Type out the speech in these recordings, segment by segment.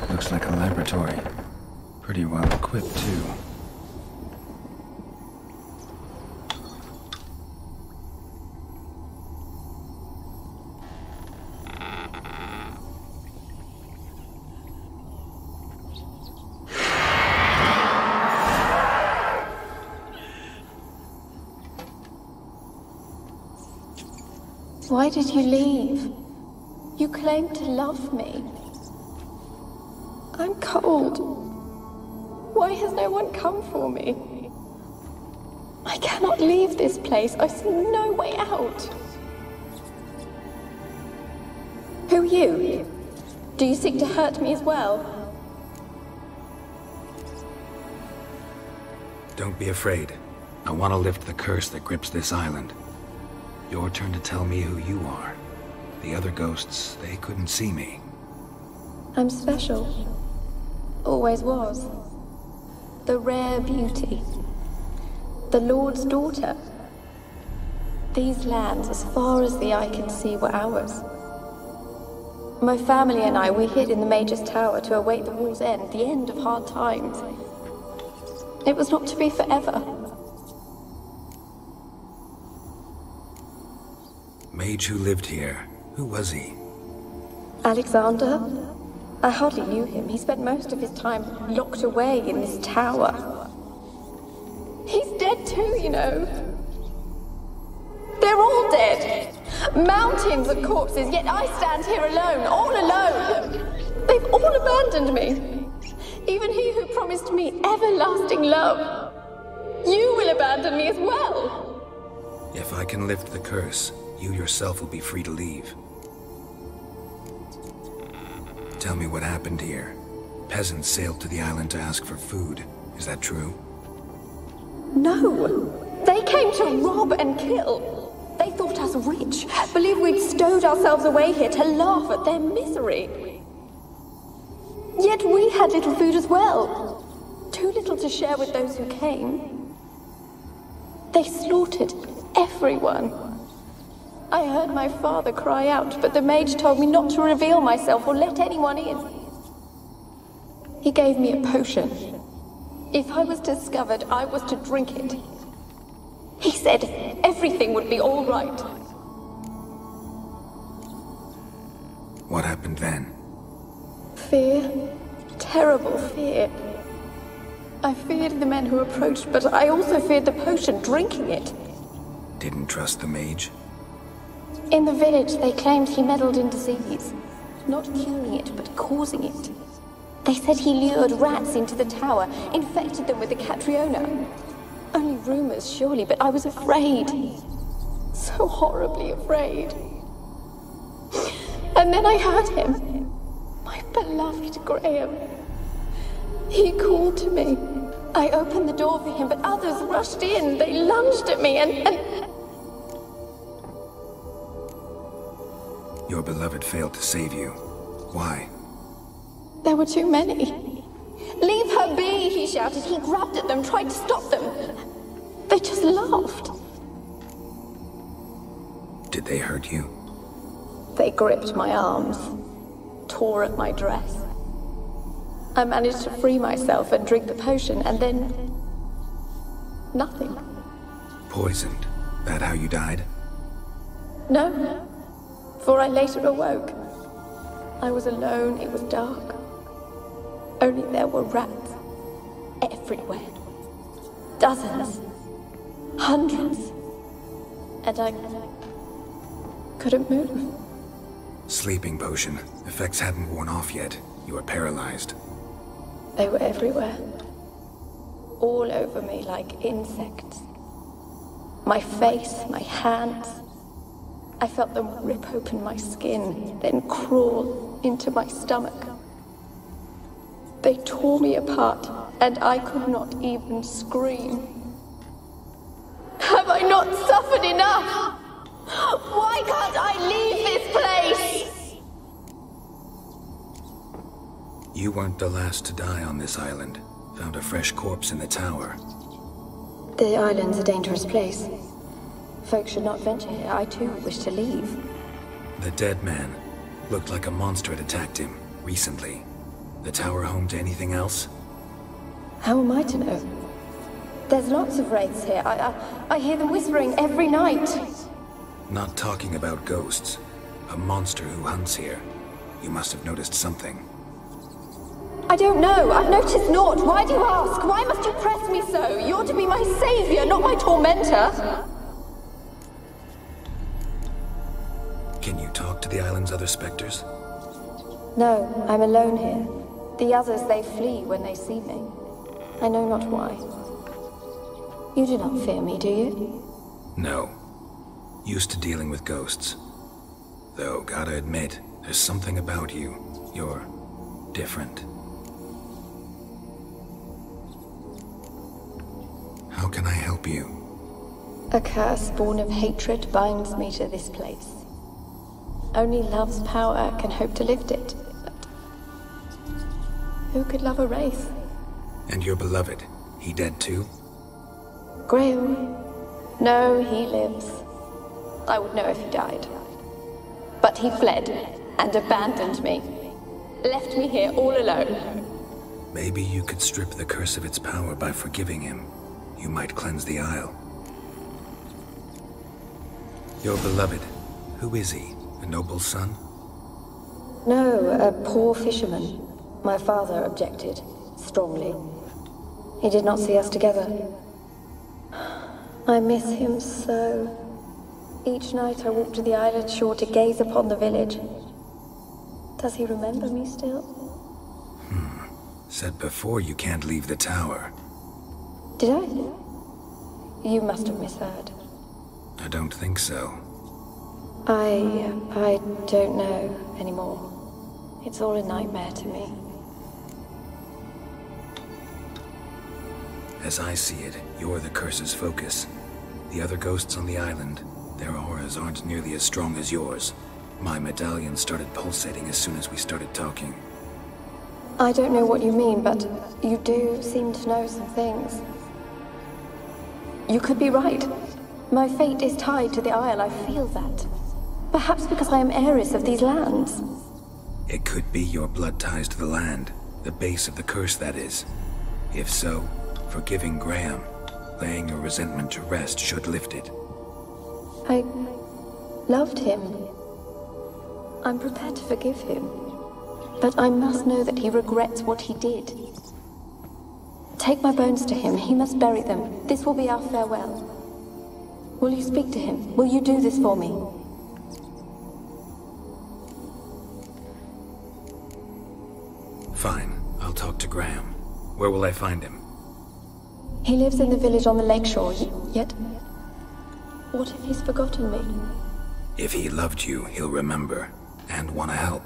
Looks like a laboratory. Pretty well equipped, too. Why did you leave? You claimed to love me. I'm cold. Why has no one come for me? I cannot leave this place. I see no way out. Who are you? Do you seek to hurt me as well? Don't be afraid. I want to lift the curse that grips this island. Your turn to tell me who you are. The other ghosts, they couldn't see me. I'm special. Always was. The rare beauty. The Lord's daughter. These lands, as far as the eye can see, were ours. My family and I, we hid in the Major's Tower to await the war's end, the end of hard times. It was not to be forever. Mage who lived here. Who was he? Alexander? I hardly knew him. He spent most of his time locked away in this tower. He's dead too, you know. They're all dead. Mountains of corpses, yet I stand here alone, all alone. They've all abandoned me. Even he who promised me everlasting love. You will abandon me as well. If I can lift the curse, you yourself will be free to leave. Tell me what happened here. Peasants sailed to the island to ask for food. Is that true? No. They came to rob and kill. They thought us rich, believed we'd stowed ourselves away here to laugh at their misery. Yet we had little food as well. Too little to share with those who came. They slaughtered everyone. I heard my father cry out, but the mage told me not to reveal myself or let anyone in. He gave me a potion. If I was discovered, I was to drink it. He said everything would be all right. What happened then? Fear. Terrible fear. I feared the men who approached, but I also feared the potion, drinking it. Didn't trust the mage? In the village, they claimed he meddled in disease. Not curing it, but causing it. They said he lured rats into the tower, infected them with the Catriona. Only rumors, surely, but I was afraid. So horribly afraid. And then I heard him. My beloved Graham. He called to me. I opened the door for him, but others rushed in. They lunged at me and... Your beloved failed to save you. Why? There were too many. Leave her her be, he shouted. He grabbed at them, tried to stop them. They just laughed. Did they hurt you? They gripped my arms, tore at my dress. I managed to free myself and drink the potion, and then... nothing. Poisoned? That how you died? No, for I later awoke. I was alone, it was dark. Only there were rats everywhere. Dozens. Hundreds. And I couldn't move. Sleeping potion. Effects hadn't worn off yet. You were paralyzed. They were everywhere. All over me like insects. My face, my hands. I felt them rip open my skin, then crawl into my stomach. They tore me apart, and I could not even scream. Have I not suffered enough? Why can't I leave this place? You weren't the last to die on this island. Found a fresh corpse in the tower. The island's a dangerous place. Folks should not venture here. I too wish to leave. The dead man. Looked like a monster had attacked him, recently. The tower home to anything else? How am I to know? There's lots of wraiths here. I hear them whispering every night. Not talking about ghosts. A monster who hunts here. You must have noticed something. I don't know. I've noticed naught. Why do you ask? Why must you press me so? You're to be my savior, not my tormentor. Can you talk to the island's other specters? No, I'm alone here. The others, they flee when they see me. I know not why. You do not fear me, do you? No. Used to dealing with ghosts. Though, gotta admit, there's something about you. You're different. How can I help you? A curse born of hatred binds me to this place. Only love's power can hope to lift it. But who could love a wraith? And your beloved, he dead too? Graham? No, he lives. I would know if he died. But he fled and abandoned me. Left me here all alone. Maybe you could strip the curse of its power by forgiving him. You might cleanse the isle. Your beloved, who is he? A noble son? No, a poor fisherman. My father objected, strongly. He did not see us together. I miss him so. Each night I walk to the island shore to gaze upon the village. Does he remember me still? Said before you can't leave the tower. Did I? You must have misheard. I don't think so. I don't know anymore. It's all a nightmare to me. As I see it, you're the curse's focus. The other ghosts on the island, their auras aren't nearly as strong as yours. My medallion started pulsating as soon as we started talking. I don't know what you mean, but you do seem to know some things. You could be right. My fate is tied to the Isle, I feel that. Perhaps because I am heiress of these lands. It could be your blood ties to the land, the base of the curse, that is. If so, forgiving Graham, laying your resentment to rest should lift it. I loved him. I'm prepared to forgive him. But I must know that he regrets what he did. Take my bones to him. He must bury them. This will be our farewell. Will you speak to him? Will you do this for me? Fine. I'll talk to Graham. Where will I find him? He lives in the village on the lakeshore, yet... What if he's forgotten me? If he loved you, he'll remember, and want to help.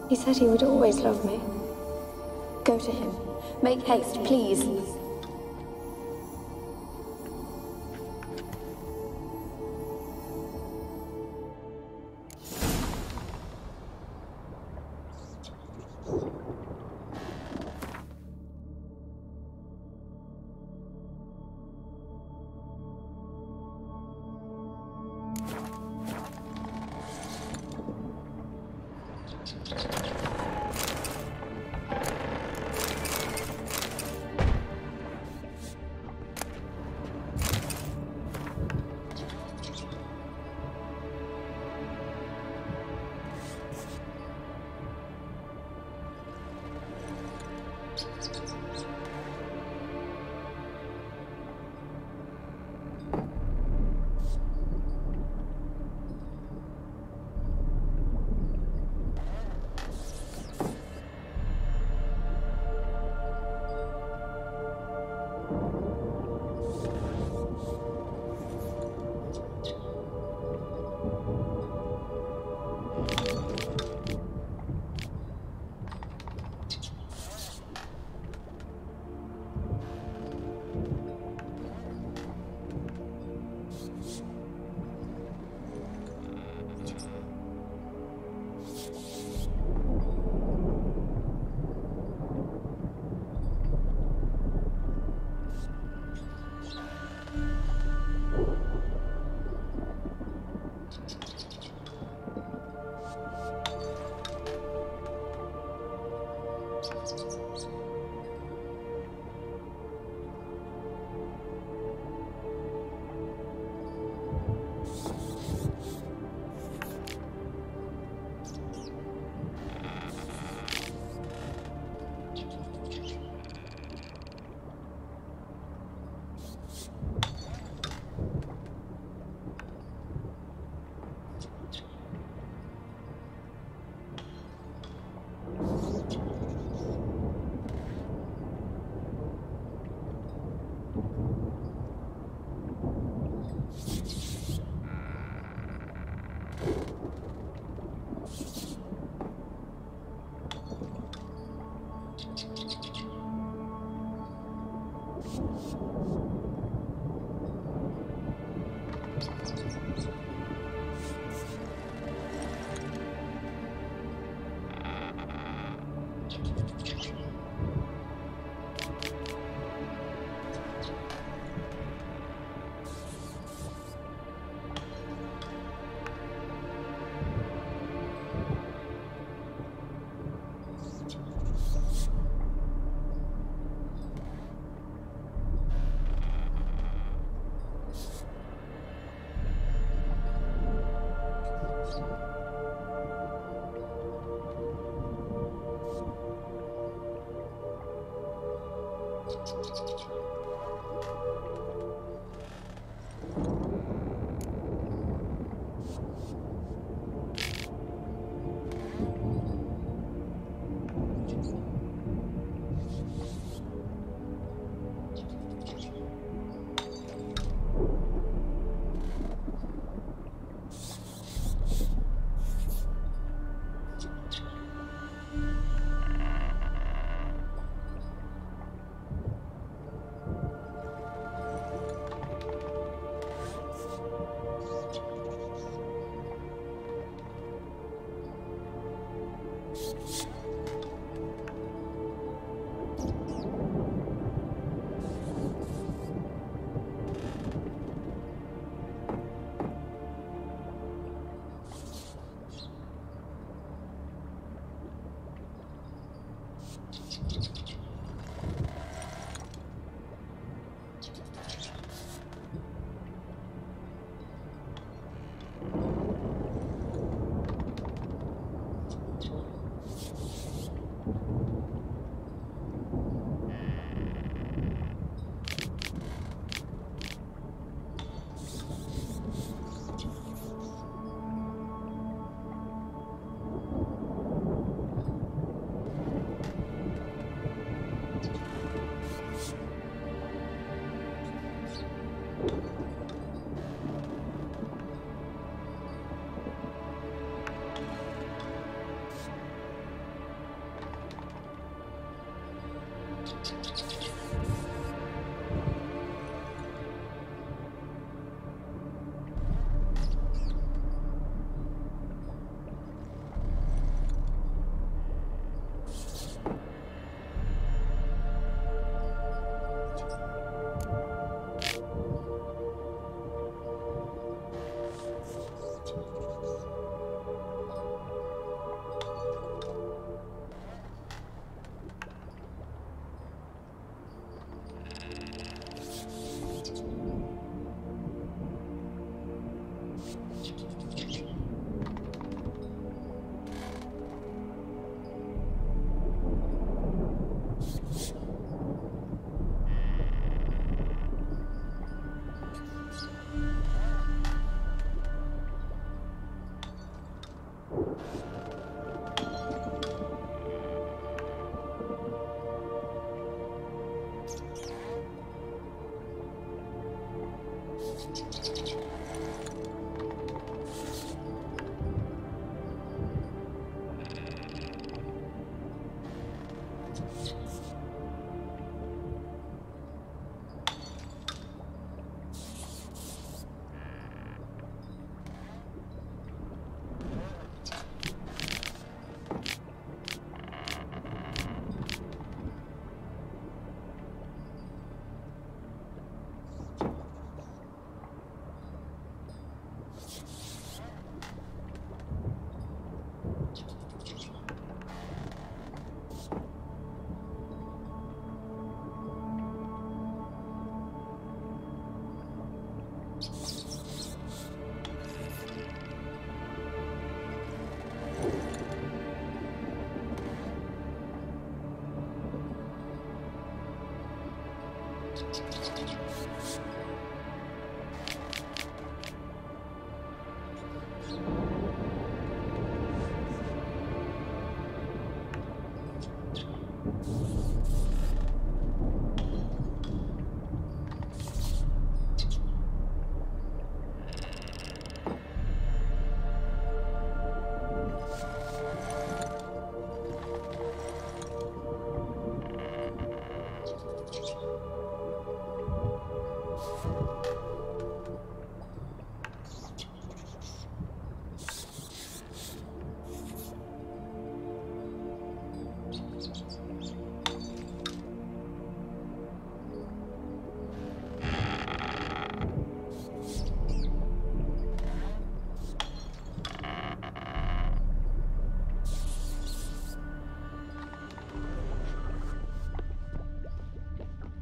He said he would always love me. Go to him. Make haste, please.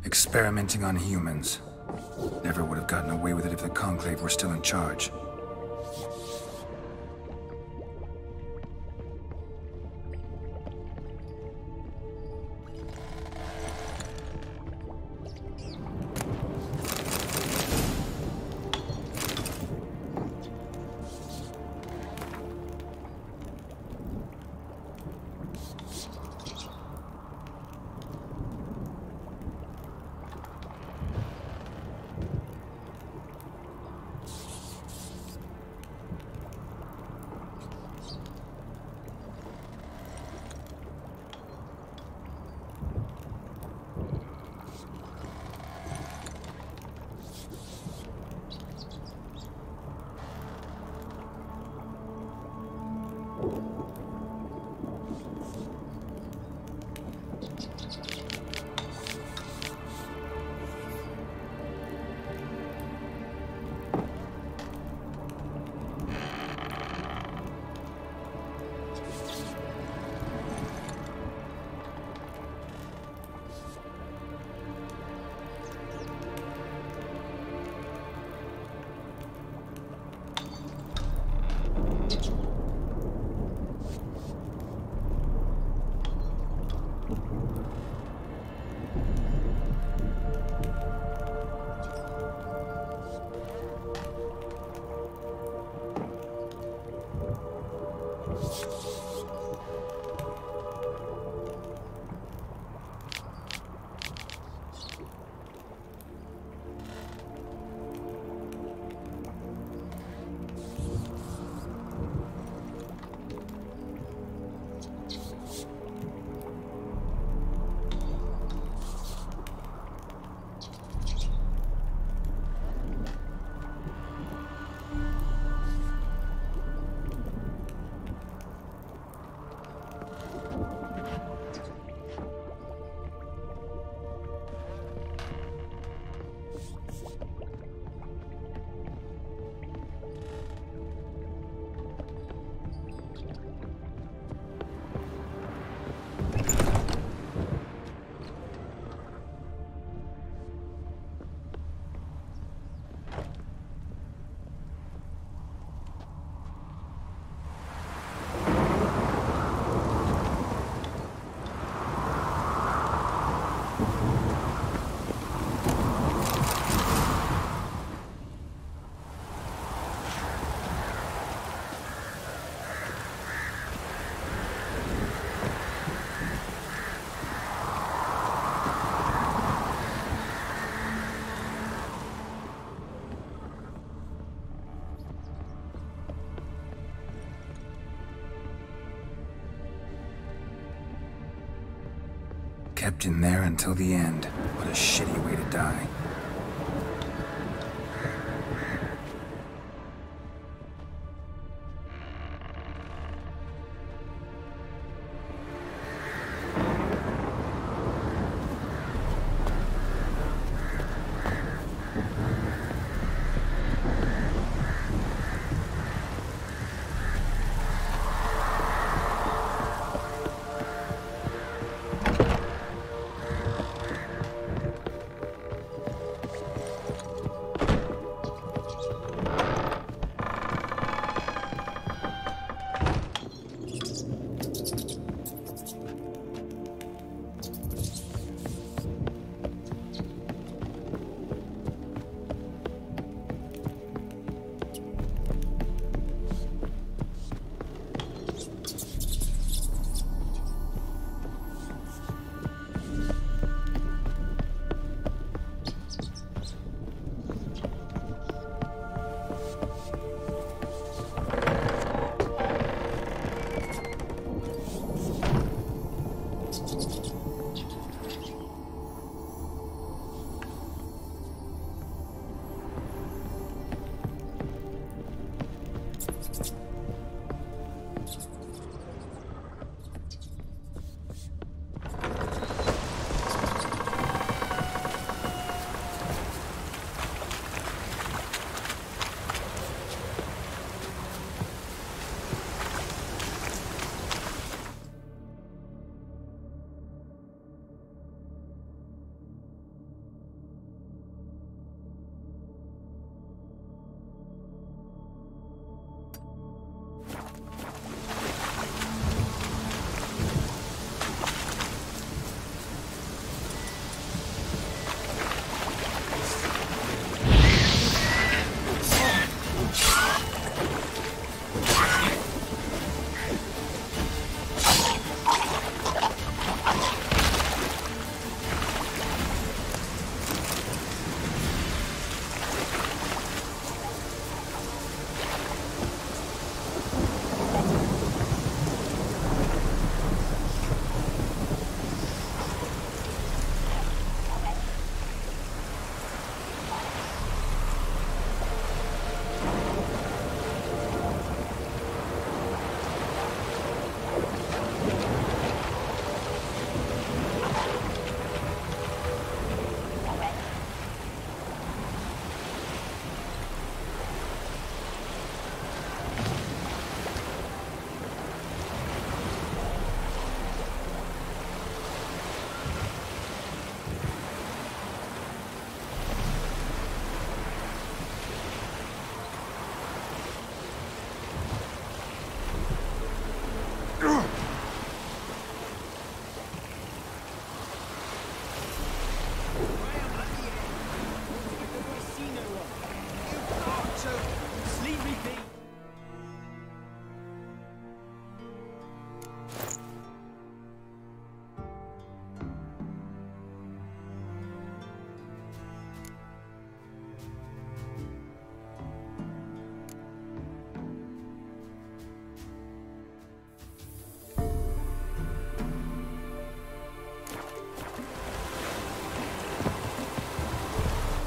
Experimenting on humans. Never would have gotten away with it if the Conclave were still in charge. Kept in there until the end. What a shitty way to die.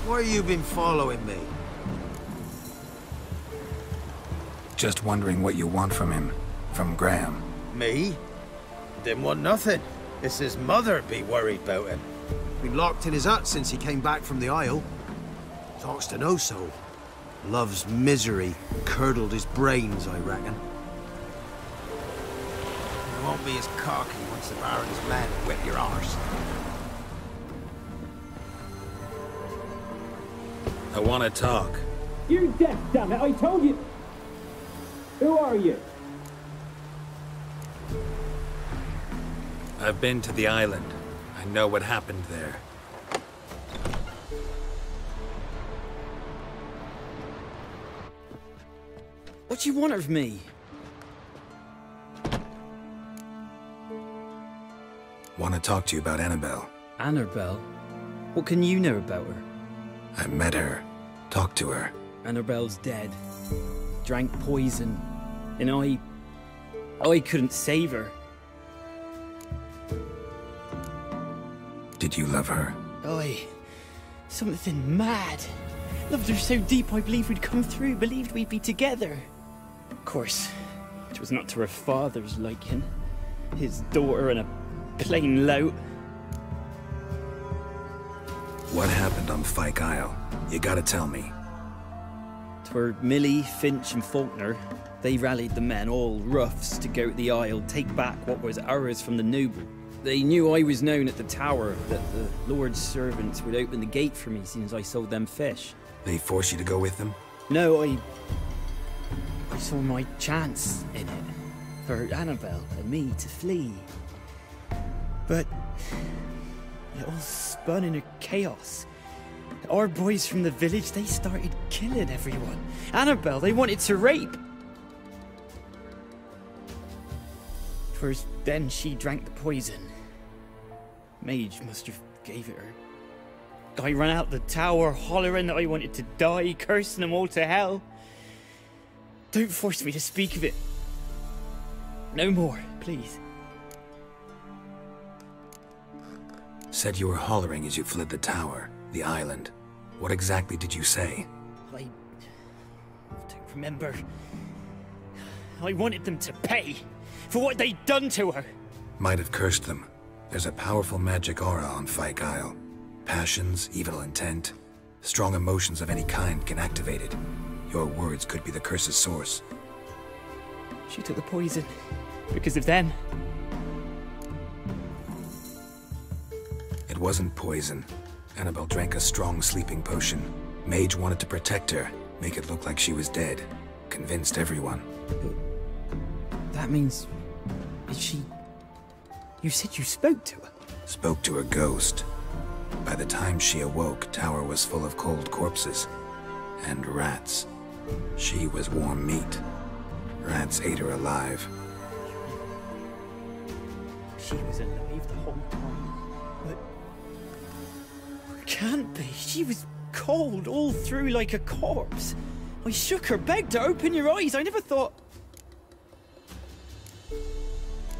Why you been following me? Just wondering what you want from him. From Graham. Me? Didn't want nothing. It's his mother be worried about him. Been locked in his hut since he came back from the Isle. Talks to no soul. Love's misery curdled his brains, I reckon. You won't be as cocky once the Baron's men whip your arse. I want to talk. You're deaf, damn it! I told you! Who are you? I've been to the island. I know what happened there. What do you want of me? Want to talk to you about Annabelle. Annabelle? What can you know about her? I met her. Talked to her. Annabelle's dead. Drank poison. And I couldn't save her. Did you love her? Something mad. Loved her so deep I believed we'd come through, believed we'd be together. Of course, it was not to her father's liking. His daughter and a plain lout. What happened on Fyke Isle? You gotta tell me. 'Twere Millie, Finch and Faulkner. They rallied the men, all roughs, to go to the Isle, take back what was ours from the noble. They knew I was known at the tower, that the Lord's servants would open the gate for me since I sold them fish. They force you to go with them? No, I saw my chance in it, for Annabelle and me to flee. But it all spun into chaos. Our boys from the village, they started killing everyone. Annabelle, they wanted to rape. 'Twas then she drank the poison. Mage must have gave it her. I ran out the tower, hollering that I wanted to die, cursing them all to hell. Don't force me to speak of it. No more, please. Said you were hollering as you fled the tower, the island. What exactly did you say? I don't remember. I wanted them to pay for what they'd done to her. Might have cursed them. There's a powerful magic aura on Fyke Isle. Passions, evil intent, strong emotions of any kind can activate it. Your words could be the curse's source. She took the poison because of them. It wasn't poison. Annabelle drank a strong sleeping potion. Mage wanted to protect her, make it look like she was dead. Convinced everyone. That means... Is she... You said you spoke to her? Spoke to her ghost. By the time she awoke, tower was full of cold corpses. And rats. She was warm meat. Rats ate her alive. She was alive the whole time. But... Can't be. She was cold all through like a corpse. I shook her, begged her, open your eyes. I never thought...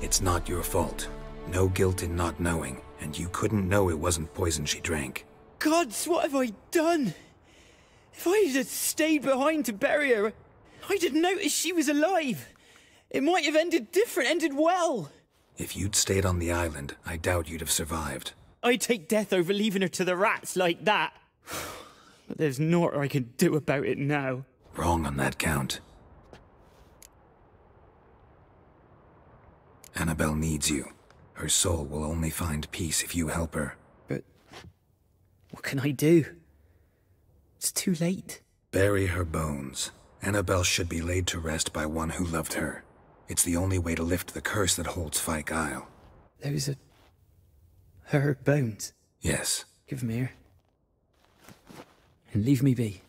It's not your fault. No guilt in not knowing, and you couldn't know it wasn't poison she drank. Gods, what have I done? If I had stayed behind to bury her, I'd have noticed she was alive. It might have ended different, ended well. If you'd stayed on the island, I doubt you'd have survived. I'd take death over leaving her to the rats like that. But there's naught I can do about it now. Wrong on that count. Annabelle needs you. Her soul will only find peace if you help her. But what can I do? It's too late. Bury her bones. Annabelle should be laid to rest by one who loved her. It's the only way to lift the curse that holds Fyke Isle. Those are... her bones. Yes. Give 'em here. And leave me be.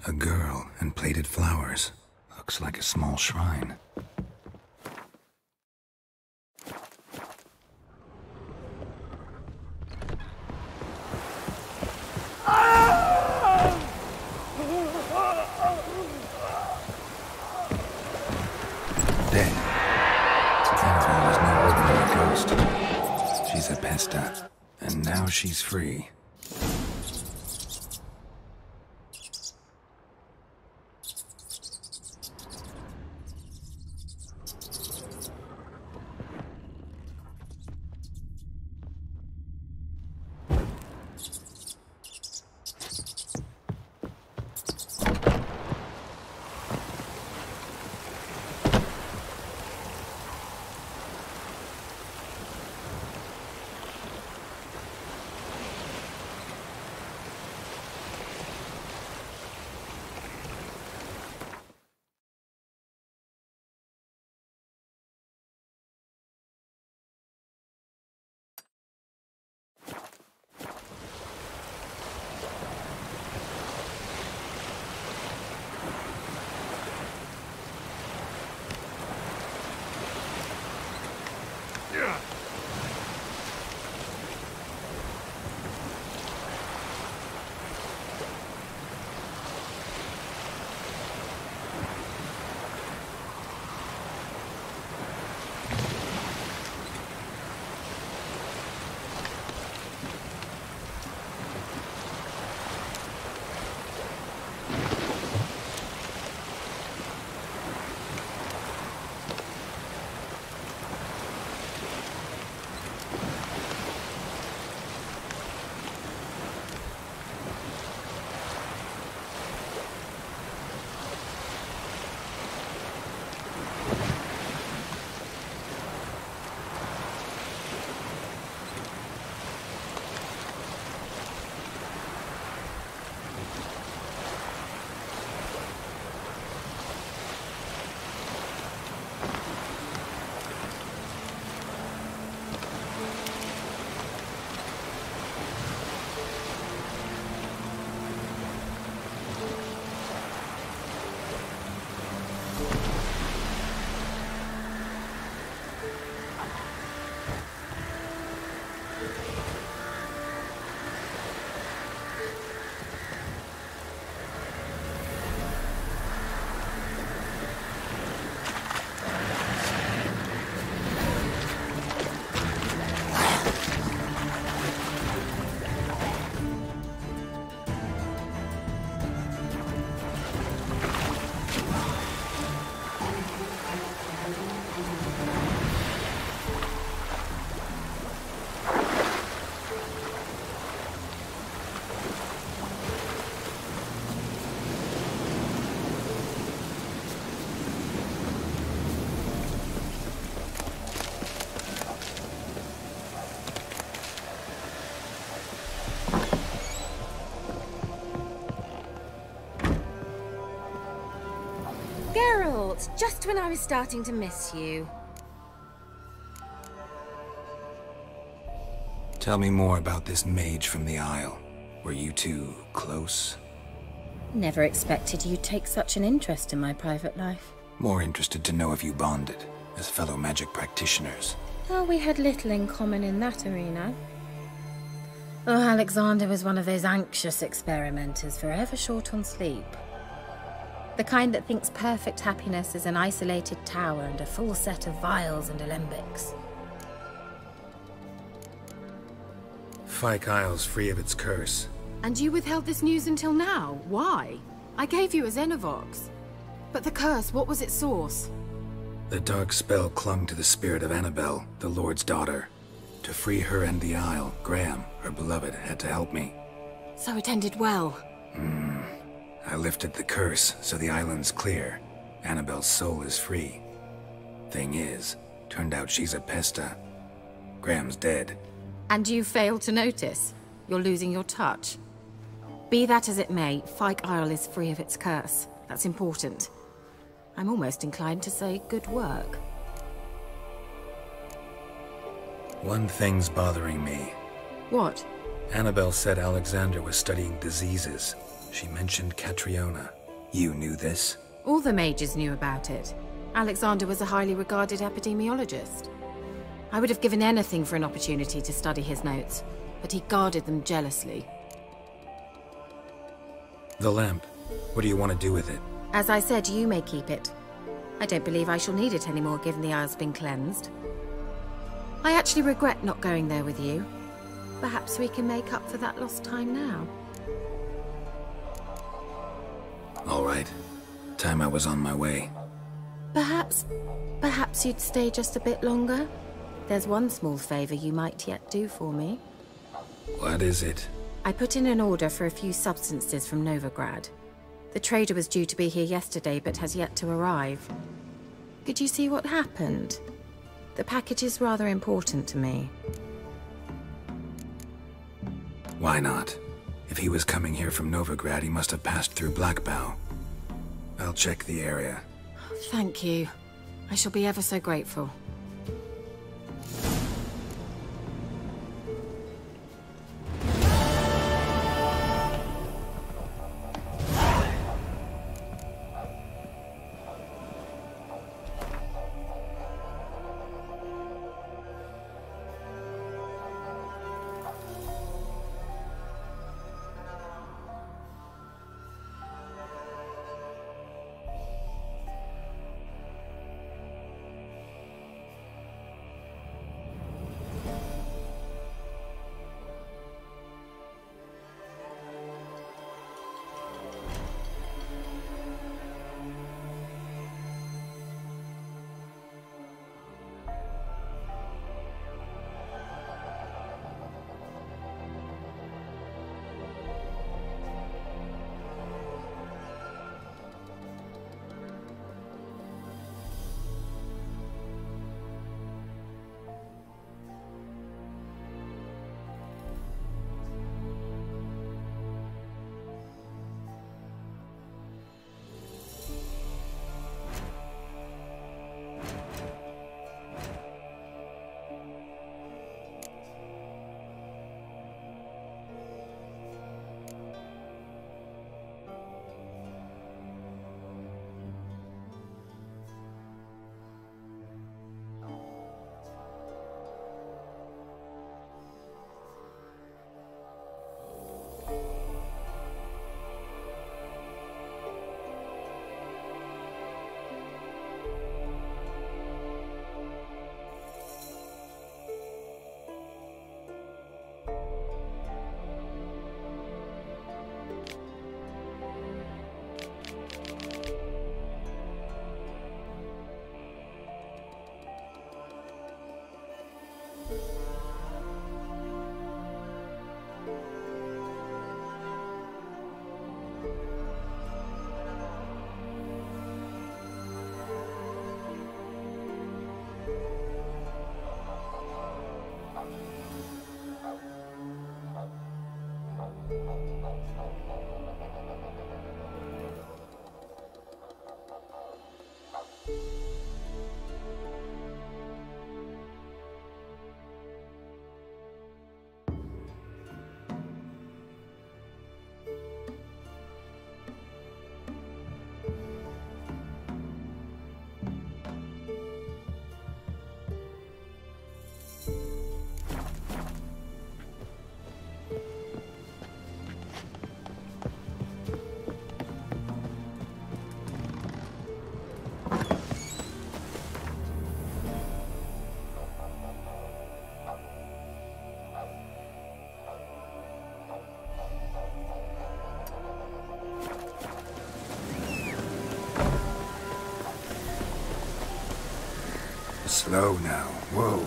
A girl and plated flowers. Looks like a small shrine. dead. Annabelle was no ordinary ghost. She's a pesta, and now she's free. Just when I was starting to miss you. Tell me more about this mage from the Isle. Were you two close? Never expected you'd take such an interest in my private life. More interested to know if you bonded, as fellow magic practitioners. Oh, we had little in common in that arena. Oh, Alexander was one of those anxious experimenters, forever short on sleep. The kind that thinks perfect happiness is an isolated tower and a full set of vials and alembics. Fyke Isle's free of its curse. And you withheld this news until now? Why? I gave you a Xenovox. But the curse, what was its source? The dark spell clung to the spirit of Annabelle, the Lord's daughter. To free her and the Isle, Graham, her beloved, had to help me. So it ended well. I lifted the curse, so the island's clear. Annabelle's soul is free. Thing is, turned out she's a pesta. Graham's dead. And you failed to notice? You're losing your touch. Be that as it may, Fyke Isle is free of its curse. That's important. I'm almost inclined to say good work. One thing's bothering me. What? Annabelle said Alexander was studying diseases. She mentioned Catriona. You knew this? All the mages knew about it. Alexander was a highly regarded epidemiologist. I would have given anything for an opportunity to study his notes, but he guarded them jealously. The lamp. What do you want to do with it? As I said, you may keep it. I don't believe I shall need it anymore, given the Isle's been cleansed. I actually regret not going there with you. Perhaps we can make up for that lost time now. All right. Time I was on my way. Perhaps you'd stay just a bit longer? There's one small favor you might yet do for me. What is it? I put in an order for a few substances from Novigrad. The trader was due to be here yesterday, but has yet to arrive. Could you see what happened? The package is rather important to me. Why not? If he was coming here from Novigrad, he must have passed through Blackbow. I'll check the area. Thank you. I shall be ever so grateful. Slow now. Whoa.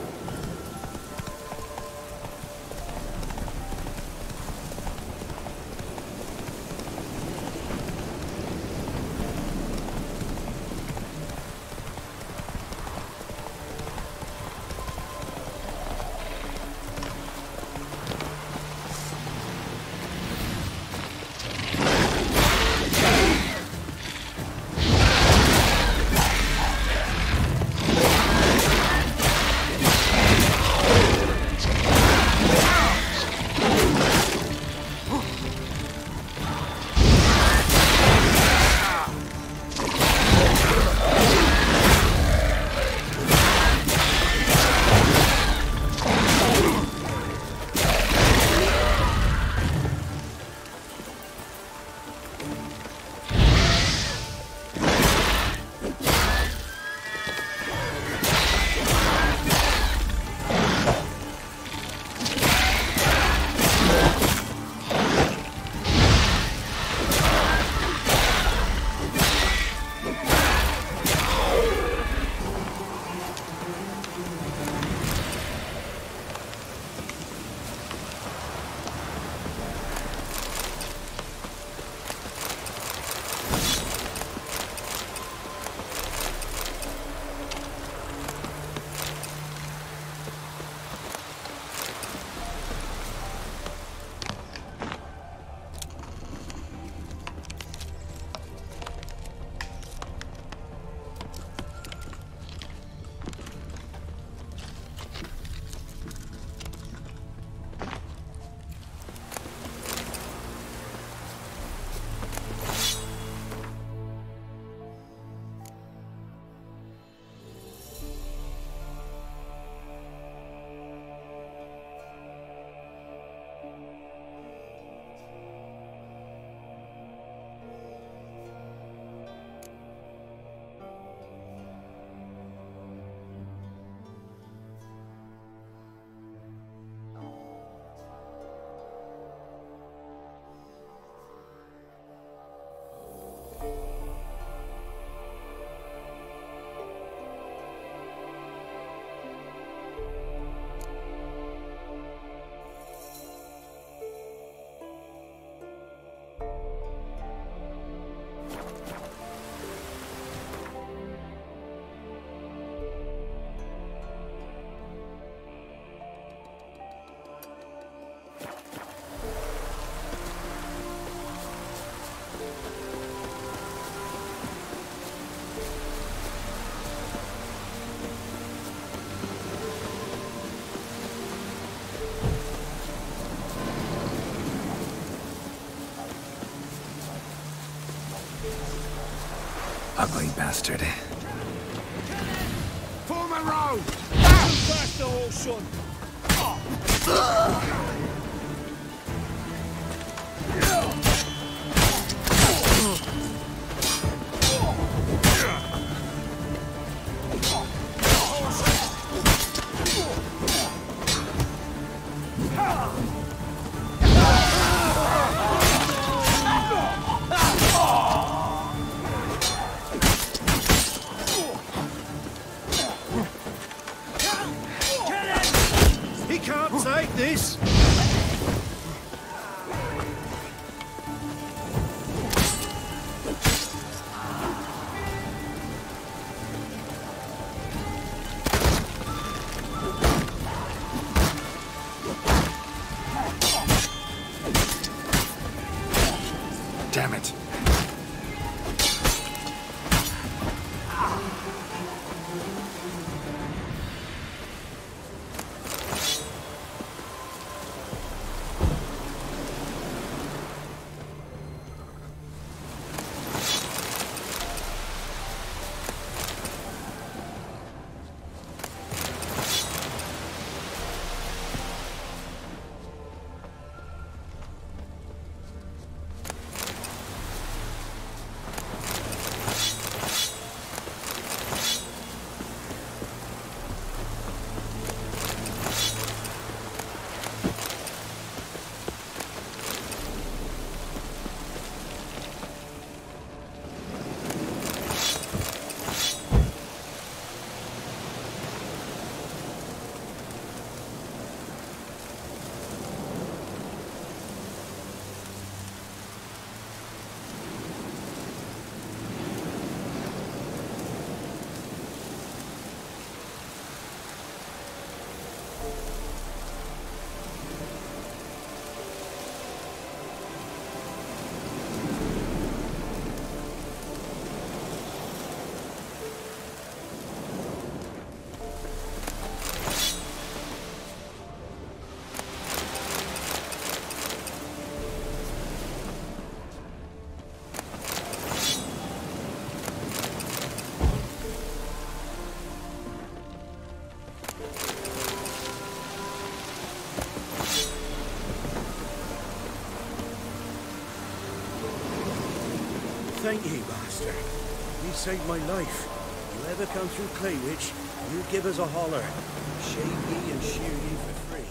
ugly bastard. Form a row! Back the whole son! He can't take this! Damn it. Thank you, Master. You saved my life. If you ever come through Claywich, you give us a holler. Shave ye and shear ye for free.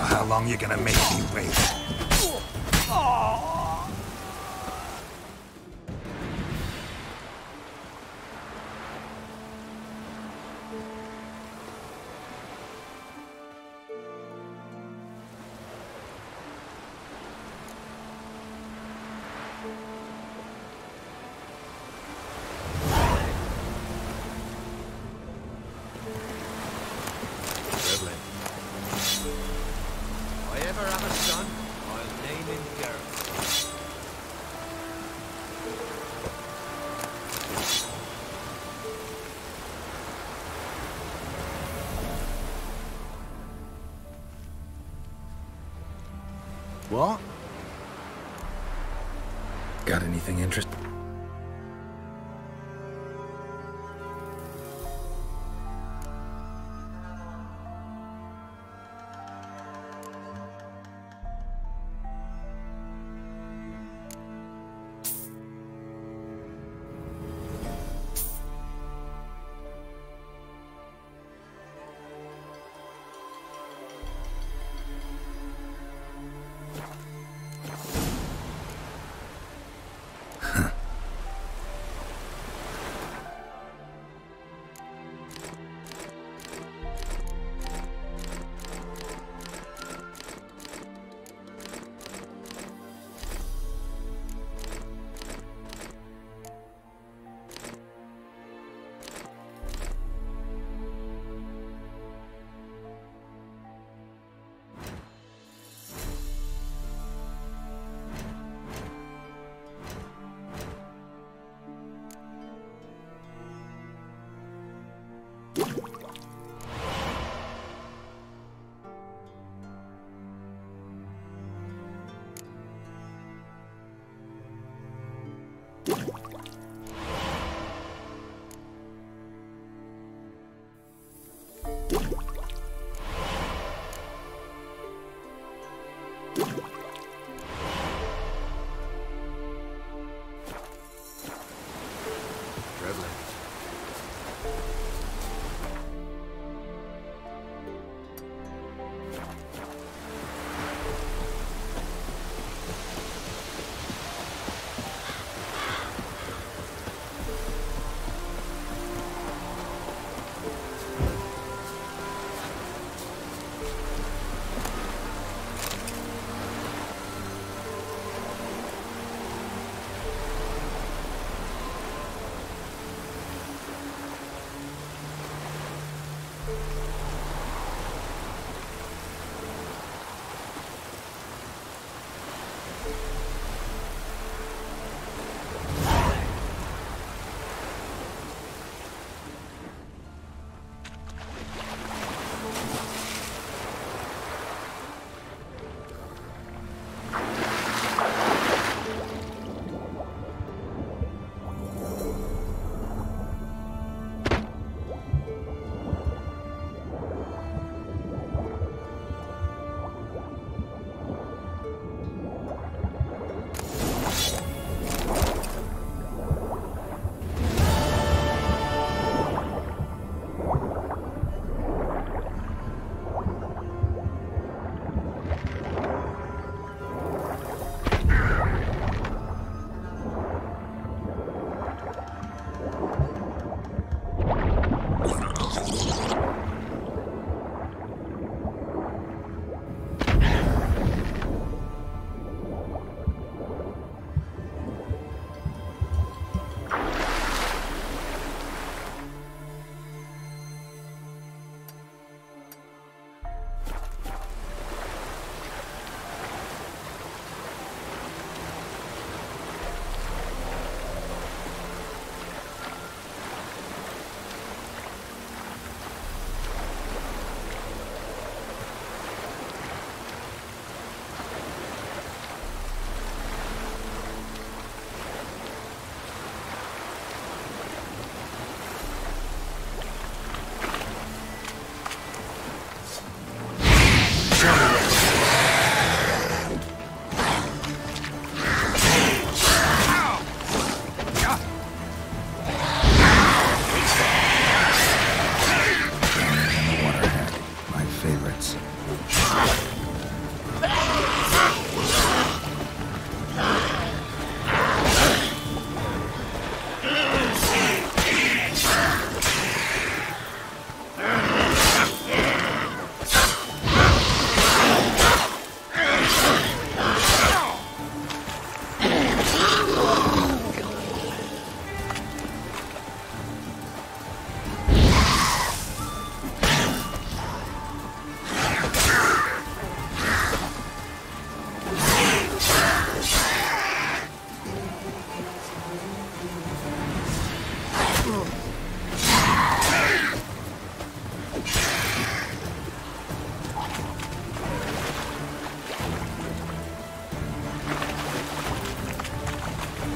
How long you gonna make me wait? What? Got anything interesting?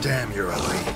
Damn you're ugly.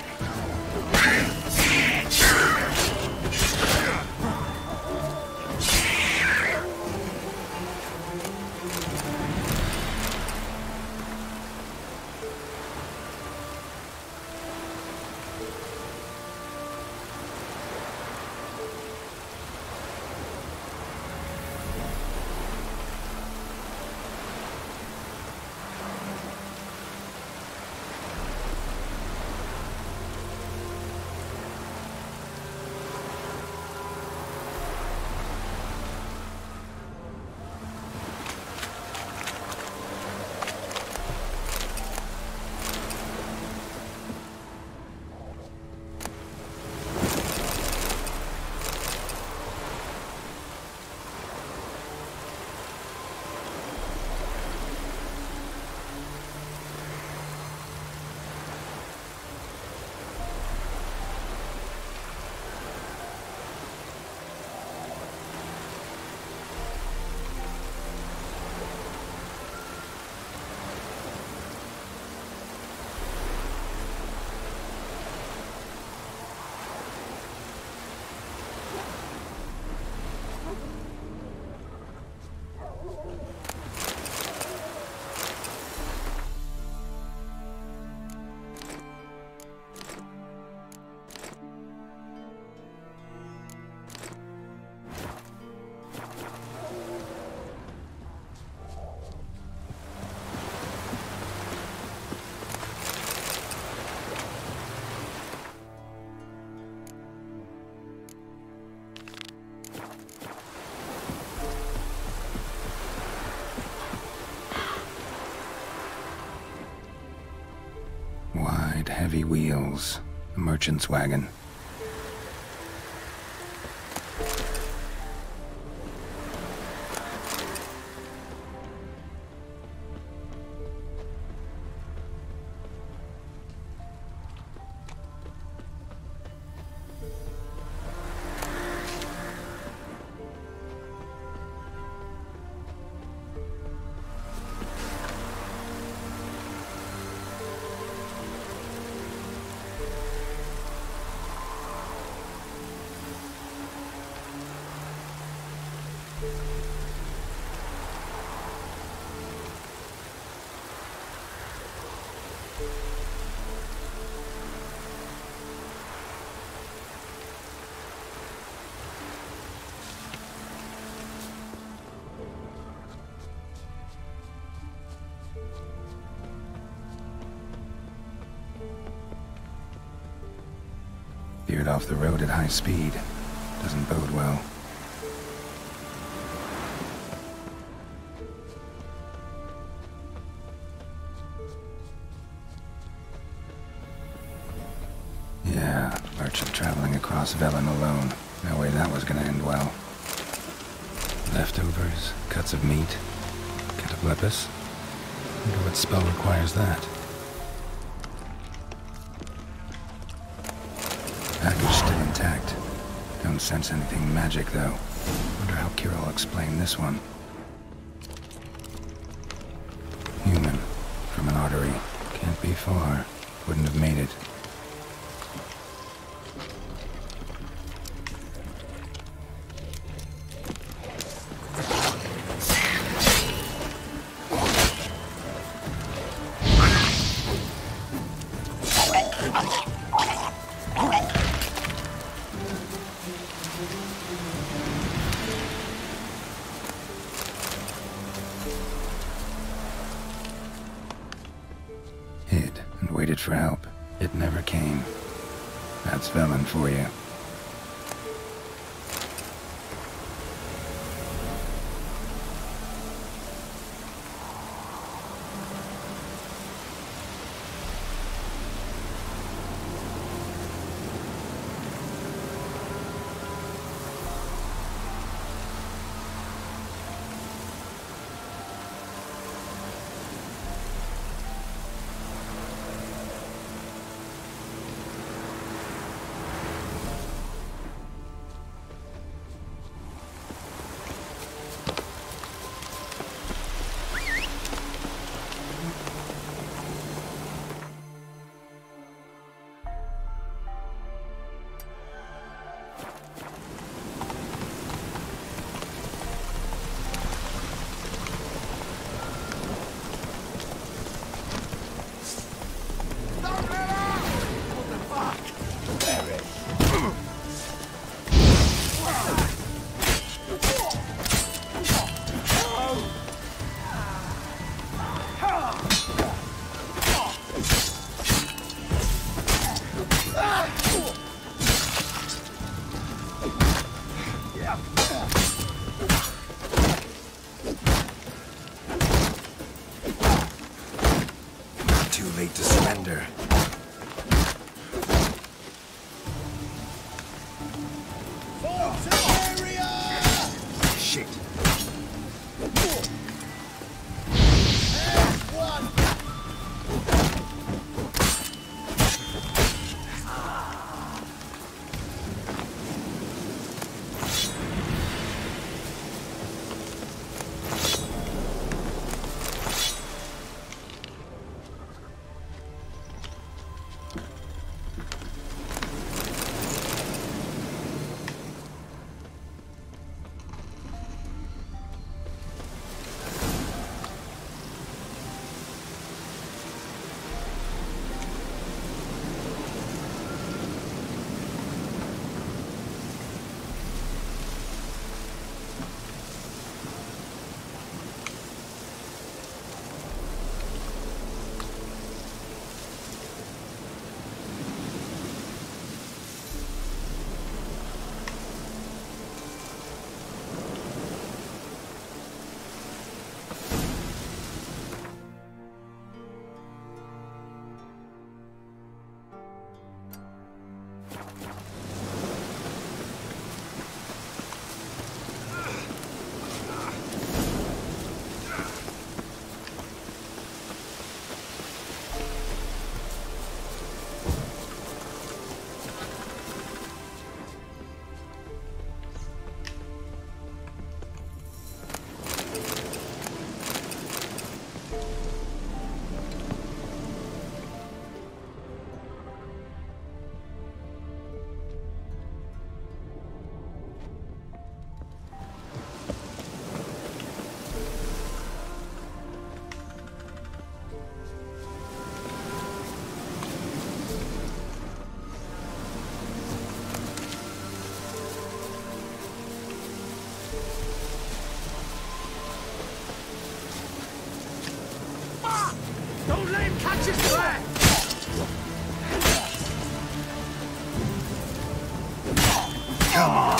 Heavy wheels, a merchant's wagon. Veered off the road at high speed. Doesn't bode well. Yeah, merchant traveling across Velen alone. No way that was gonna end well. Leftovers, cuts of meat, cataplepis. Wonder what spell requires that. Package still intact. Don't sense anything magic, though. Wonder how Kira will explain this one. Human. From an artery. Can't be far. Wouldn't have made it. Waited for help. It never came. That's Velen for you. late to surrender. Shit. Don't let him catch his breath! Come on.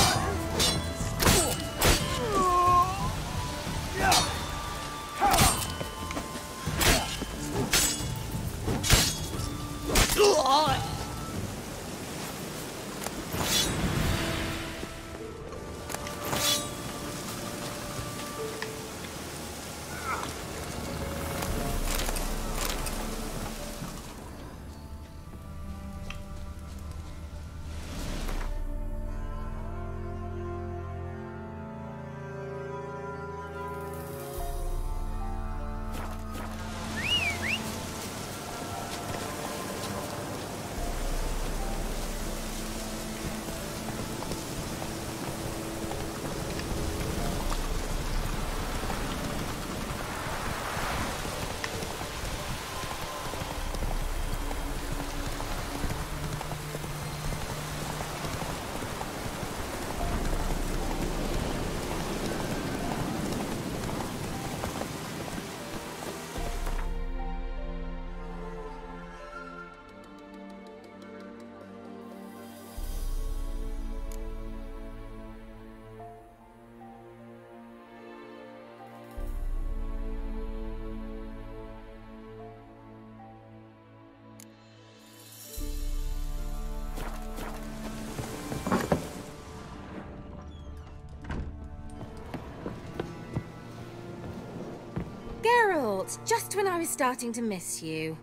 Geralt, just when I was starting to miss you.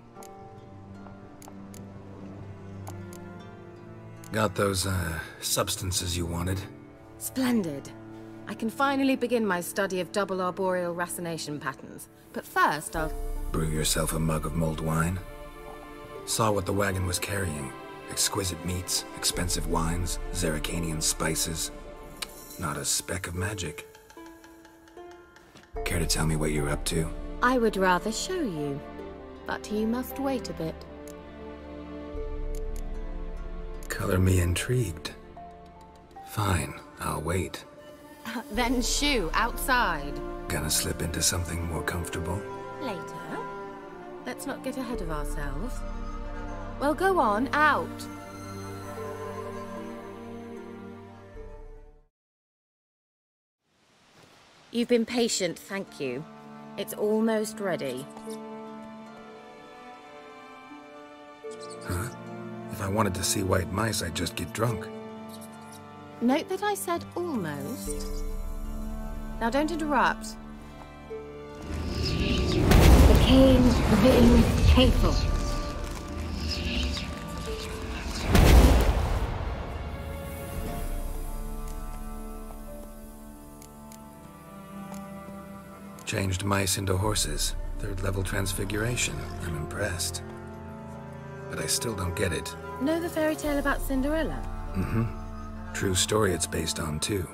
Got those, substances you wanted? Splendid. I can finally begin my study of double arboreal racination patterns. But first, I'll... Brew yourself a mug of mulled wine? Saw what the wagon was carrying. Exquisite meats, expensive wines, Zerrikanian spices. Not a speck of magic. Care to tell me what you're up to? I would rather show you, but you must wait a bit. Color me intrigued. Fine, I'll wait. Then shoo, outside. Gonna slip into something more comfortable? Later. Let's not get ahead of ourselves. Well, go on, out. You've been patient, thank you. It's almost ready. Huh? If I wanted to see white mice, I'd just get drunk. Note that I said almost. Now don't interrupt. The king being faithful. Changed mice into horses. Third-level transfiguration. I'm impressed. But I still don't get it. Know the fairy tale about Cinderella? Mm-hmm. True story it's based on, too.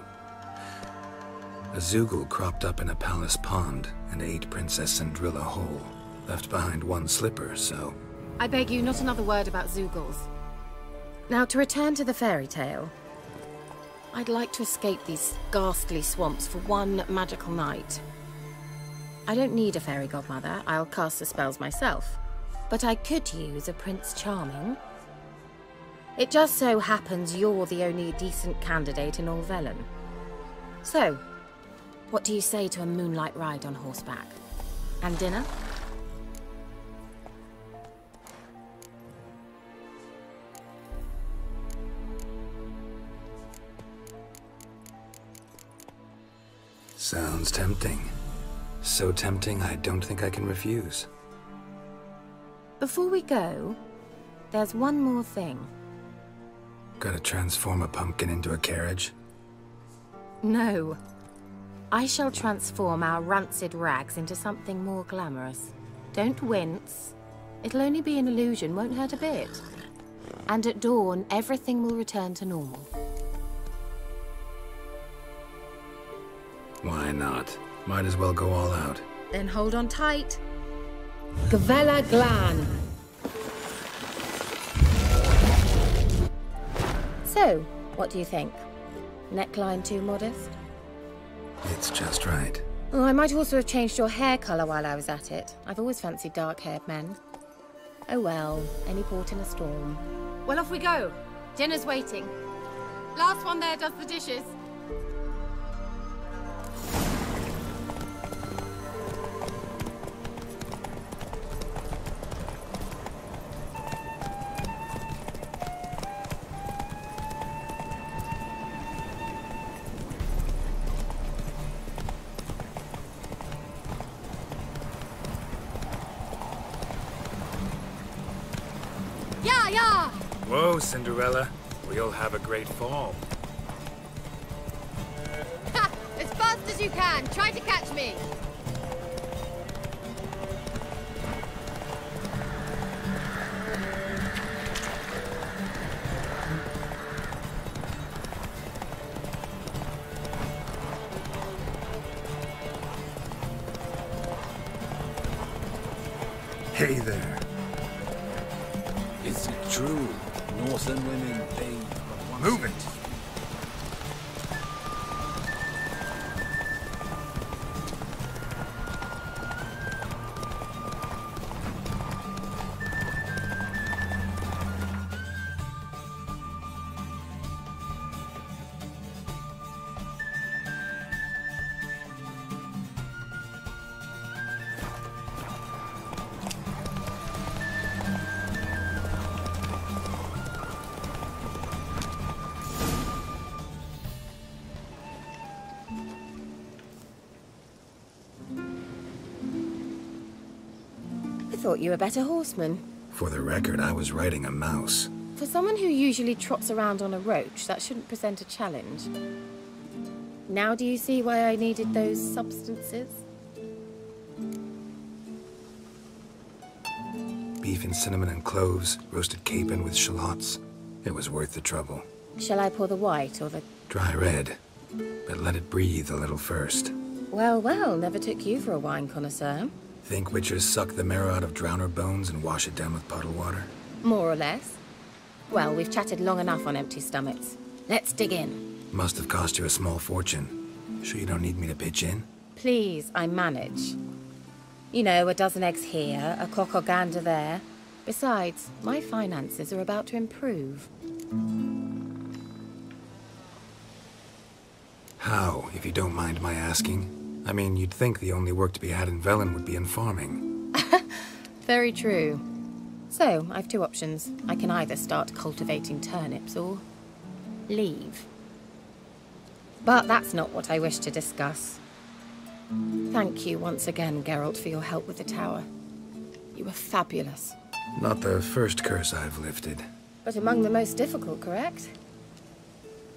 A Zoogle cropped up in a palace pond and ate Princess Cinderella whole. Left behind one slipper, so... I beg you, not another word about Zoogles. Now, to return to the fairy tale. I'd like to escape these ghastly swamps for one magical night. I don't need a fairy godmother. I'll cast the spells myself. But I could use a Prince Charming. It just so happens you're the only decent candidate in all Velen. So, what do you say to a moonlight ride on horseback? And dinner? Sounds tempting. So tempting, I don't think I can refuse. Before we go, there's one more thing. Gotta transform a pumpkin into a carriage? No. I shall transform our rancid rags into something more glamorous. Don't wince. It'll only be an illusion, won't hurt a bit. And at dawn, everything will return to normal. Why not? Might as well go all out. Then hold on tight. Gavella Glan. So, what do you think? Neckline too modest? It's just right. Oh, I might also have changed your hair colour while I was at it. I've always fancied dark-haired men. Oh well, any port in a storm. Well, off we go. Dinner's waiting. Last one there does the dishes. Whoa, Cinderella. We'll have a great fall. Ha! As fast as you can. Try to catch me. Hey there. Is it true? Northern women pay... Move it! I thought you were a better horseman. For the record, I was riding a mouse. For someone who usually trots around on a roach, that shouldn't present a challenge. Now do you see why I needed those substances? Beef and cinnamon and cloves, roasted capon with shallots. It was worth the trouble. Shall I pour the white or the... Dry red, but let it breathe a little first. Well, well, never took you for a wine connoisseur. Think witchers suck the marrow out of drowner bones and wash it down with puddle water? More or less. Well, we've chatted long enough on empty stomachs. Let's dig in. Must have cost you a small fortune. Sure you don't need me to pitch in? Please, I manage. You know, a dozen eggs here, a cock or gander there. Besides, my finances are about to improve. How, if you don't mind my asking? I mean, you'd think the only work to be had in Velen would be in farming. Very true. So, I've two options. I can either start cultivating turnips or leave. But that's not what I wish to discuss. Thank you once again, Geralt, for your help with the tower. You were fabulous. Not the first curse I've lifted. But among the most difficult, correct?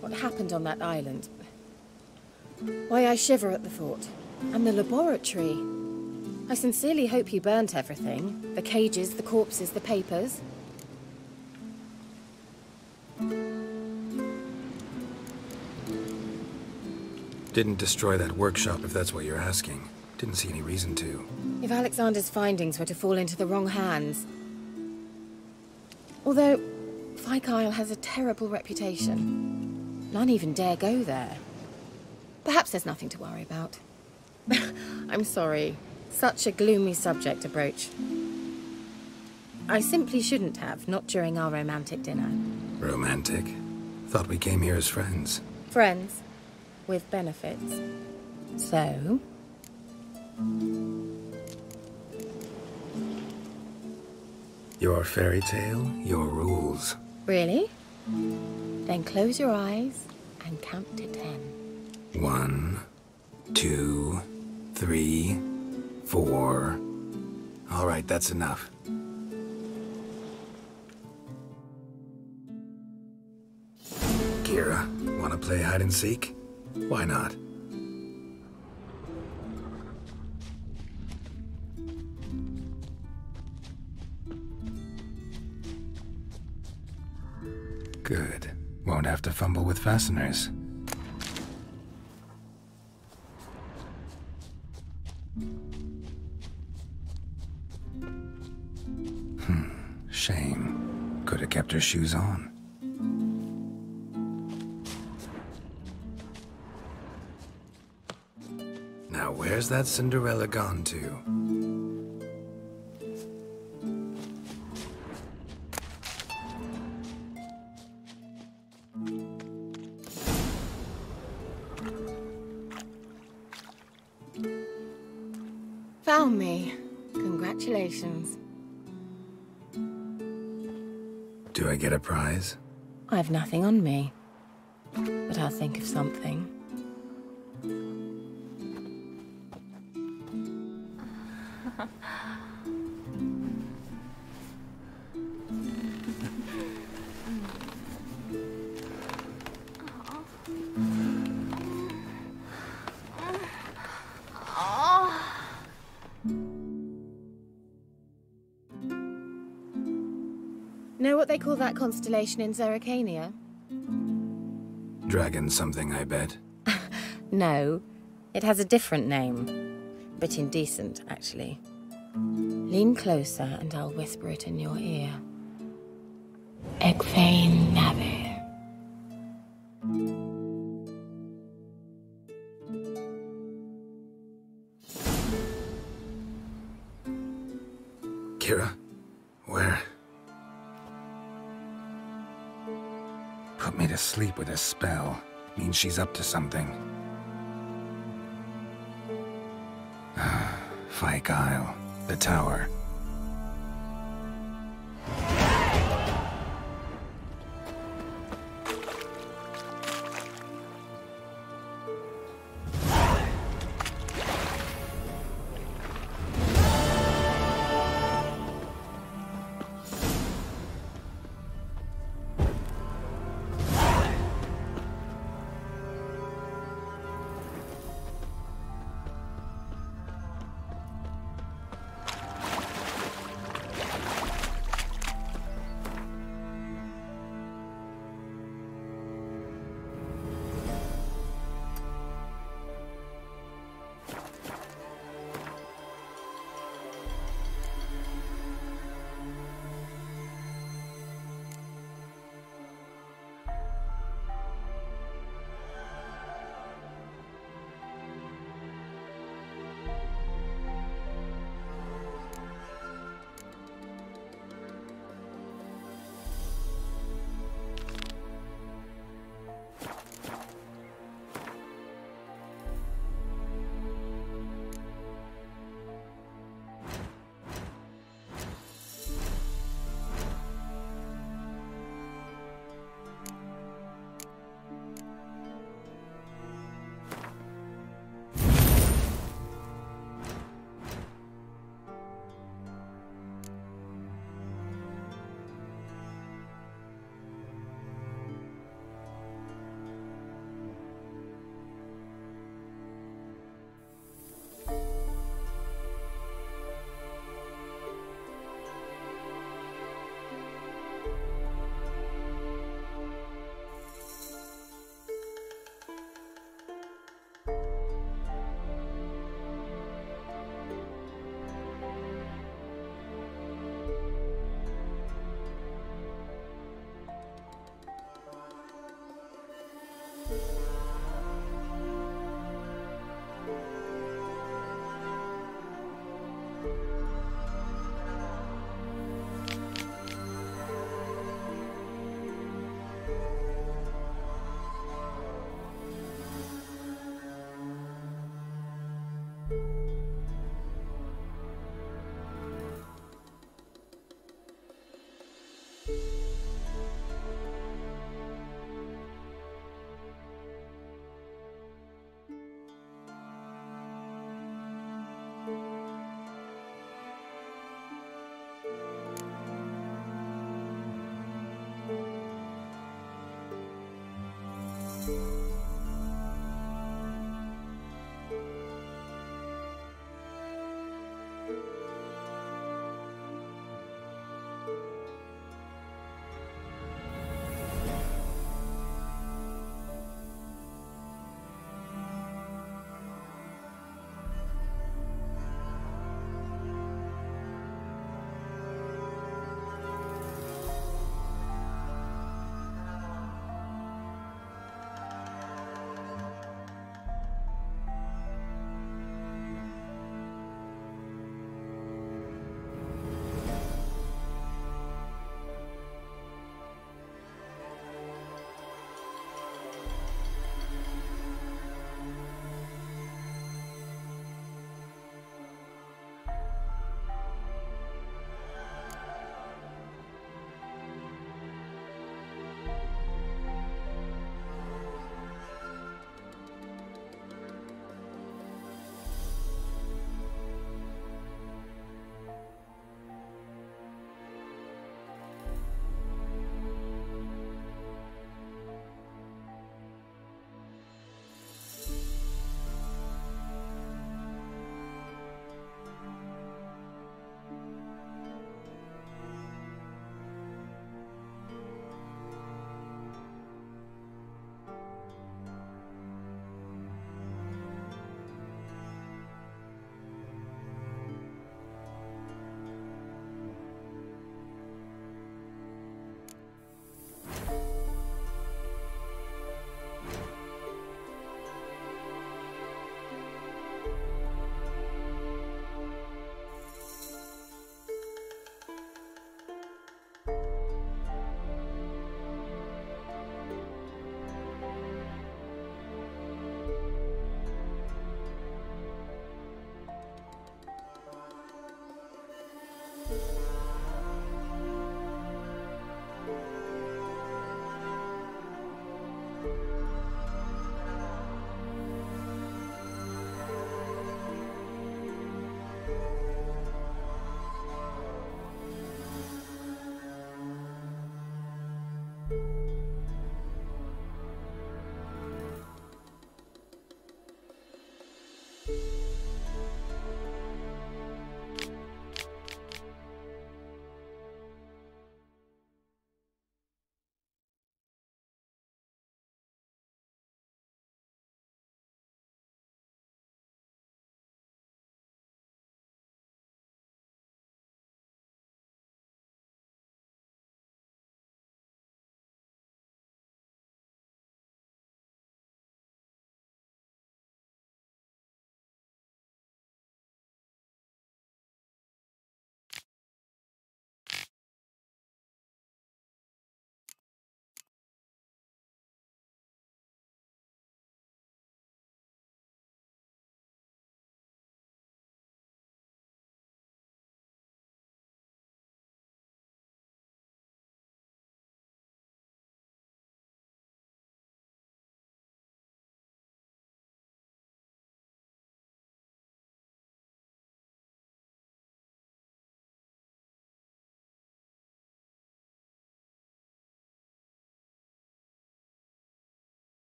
What happened on that island? Why, I shiver at the thought. And the laboratory. I sincerely hope you burnt everything. The cages, the corpses, the papers. Didn't destroy that workshop, if that's what you're asking. Didn't see any reason to. If Alexander's findings were to fall into the wrong hands... Although, Fyke Isle has a terrible reputation. None even dare go there. Perhaps there's nothing to worry about. I'm sorry. Such a gloomy subject to broach. I simply shouldn't have, not during our romantic dinner. Romantic? Thought we came here as friends. Friends. With benefits. So... Your fairy tale, your rules. Really? Then close your eyes and count to 10. 1, 2, 3, 4. All right, that's enough. Kira, wanna play hide and seek? Why not? Good. Won't have to fumble with fasteners. Shame. Could have kept her shoes on. Now where's that Cinderella gone to? Found me. Congratulations. Do I get a prize? I've nothing on me. But I'll think of something. Know what they call that constellation in Zerrikania? Dragon something, I bet. No, it has a different name. Bit indecent, actually. Lean closer and I'll whisper it in your ear. Egfain Navir. Kira? Where? Put me to sleep with a spell. Means she's up to something. Fyke Isle. The tower.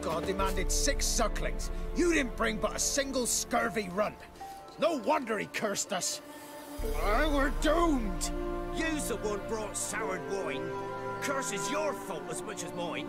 ISKA demanded 6 sucklings. You didn't bring but a single scurvy runt. No wonder he cursed us. We're doomed. You's the one brought soured wine. Curse is your fault as much as mine.